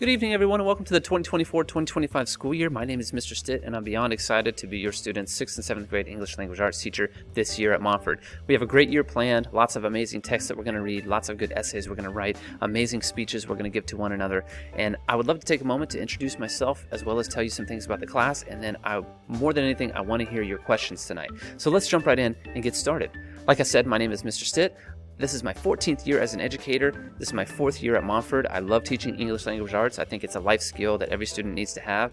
Good evening, everyone, and welcome to the 2024-2025 school year. My name is Mr. Stitt, and I'm beyond excited to be your student's 6th and 7th grade English Language Arts teacher this year at Montford. We have a great year planned, lots of amazing texts that we're going to read, lots of good essays we're going to write, amazing speeches we're going to give to one another, and I would love to take a moment to introduce myself as well as tell you some things about the class, and then more than anything, I want to hear your questions tonight. So let's jump right in and get started. Like I said, my name is Mr. Stitt. This is my 14th year as an educator. This is my 4th year at Montford. I love teaching English language arts. I think it's a life skill that every student needs to have,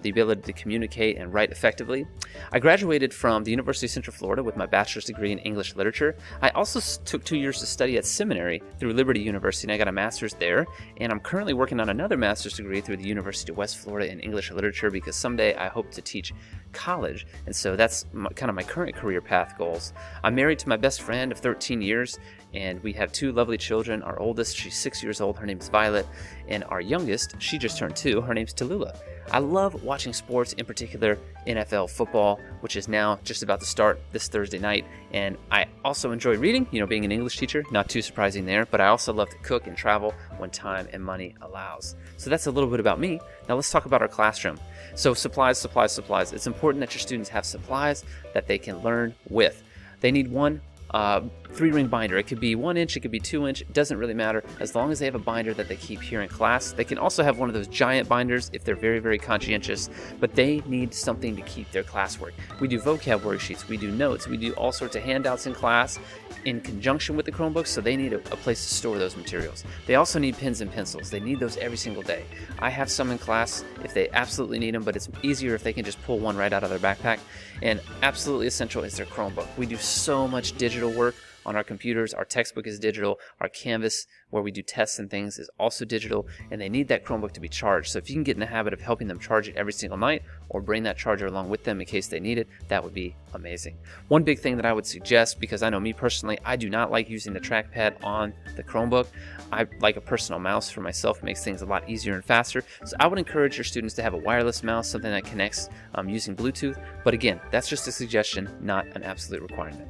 the ability to communicate and write effectively. I graduated from the University of Central Florida with my bachelor's degree in English literature. I also took 2 years to study at seminary through Liberty University, and I got a master's there. And I'm currently working on another master's degree through the University of West Florida in English literature because someday I hope to teach college. And so that's kind of my current career path goals. I'm married to my best friend of 13 years. And we have 2 lovely children. Our oldest, she's 6 years old. Her name is Violet. And our youngest, she just turned 2. Her name's Tallulah. I love watching sports, in particular NFL football, which is now just about to start this Thursday night. And I also enjoy reading, being an English teacher, not too surprising there. But I also love to cook and travel when time and money allows. So that's a little bit about me. Now let's talk about our classroom. So supplies. It's important that your students have supplies that they can learn with. They need one 3-ring binder. It could be 1 inch, it could be 2 inch, it doesn't really matter as long as they have a binder that they keep here in class. They can also have one of those giant binders if they're very, very conscientious, but they need something to keep their classwork. We do vocab worksheets, we do notes, we do all sorts of handouts in class in conjunction with the Chromebooks, so they need a place to store those materials. They also need pens and pencils. They need those every single day. I have some in class if they absolutely need them, but it's easier if they can just pull one right out of their backpack. And absolutely essential is their Chromebook. We do so much digital work on our computers. Our textbook is digital. Our Canvas, where we do tests and things, is also digital, and they need that Chromebook to be charged. So if you can get in the habit of helping them charge it every single night or bring that charger along with them in case they need it, that would be amazing. One big thing that I would suggest, because I know me personally, I do not like using the trackpad on the Chromebook. I like a personal mouse for myself. It makes things a lot easier and faster. So I would encourage your students to have a wireless mouse, something that connects using Bluetooth. But again, that's just a suggestion, not an absolute requirement.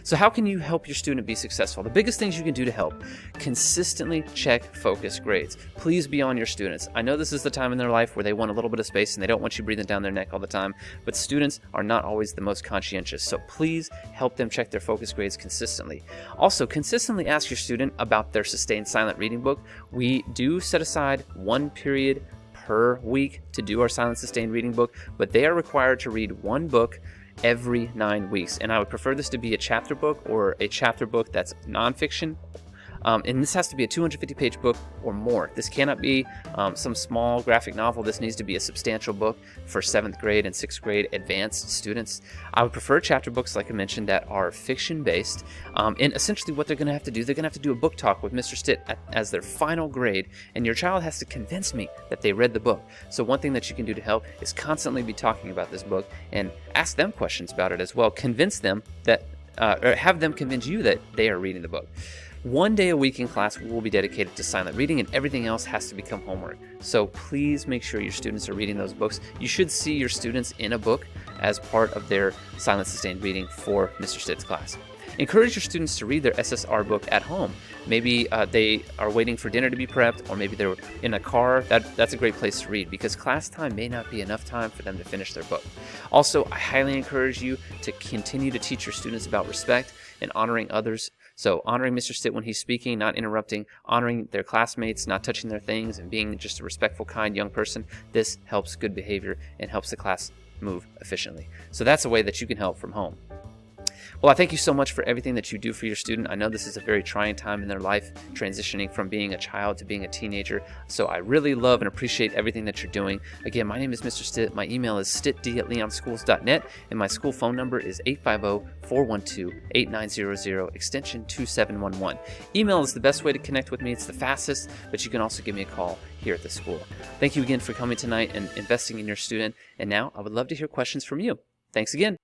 So how can you help your student be successful? The biggest things you can do to help: consistently check focus grades. Please be on your students. I know this is the time in their life where they want a little bit of space and they don't want you breathing down their neck all the time, but students are not always the most conscientious. So please help them check their focus grades consistently. Also, consistently ask your student about their sustained silent reading book. We do set aside 1 period per week to do our silent sustained reading book, but they are required to read 1 book every 9 weeks, and I would prefer this to be a chapter book or a chapter book that's nonfiction. And this has to be a 250-page book or more. This cannot be some small graphic novel. This needs to be a substantial book for 7th grade and 6th grade advanced students. I would prefer chapter books, like I mentioned, that are fiction-based. And essentially what they're going to have to do, they're going to have to do a book talk with Mr. Stitt as their final grade, and your child has to convince me that they read the book. So one thing that you can do to help is constantly be talking about this book and ask them questions about it as well. Convince them that, or have them convince you that they are reading the book. 1 day a week in class will be dedicated to silent reading, and everything else has to become homework. So please make sure your students are reading those books. You should see your students in a book as part of their silent sustained reading for Mr. Stitt's class. Encourage your students to read their SSR book at home. Maybe they are waiting for dinner to be prepped, or maybe they're in a car. That's a great place to read, because class time may not be enough time for them to finish their book. Also, I highly encourage you to continue to teach your students about respect and honoring others. So honoring Mr. Stitt when he's speaking, not interrupting, honoring their classmates, not touching their things, and being just a respectful, kind young person. This helps good behavior and helps the class move efficiently. So that's a way that you can help from home. Well, I thank you so much for everything that you do for your student. I know this is a very trying time in their life, transitioning from being a child to being a teenager. So I really love and appreciate everything that you're doing. Again, my name is Mr. Stitt. My email is stittd@leonschools.net, and my school phone number is 850-412-8900, extension 2711. Email is the best way to connect with me. It's the fastest, but you can also give me a call here at the school. Thank you again for coming tonight and investing in your student. And now I would love to hear questions from you. Thanks again.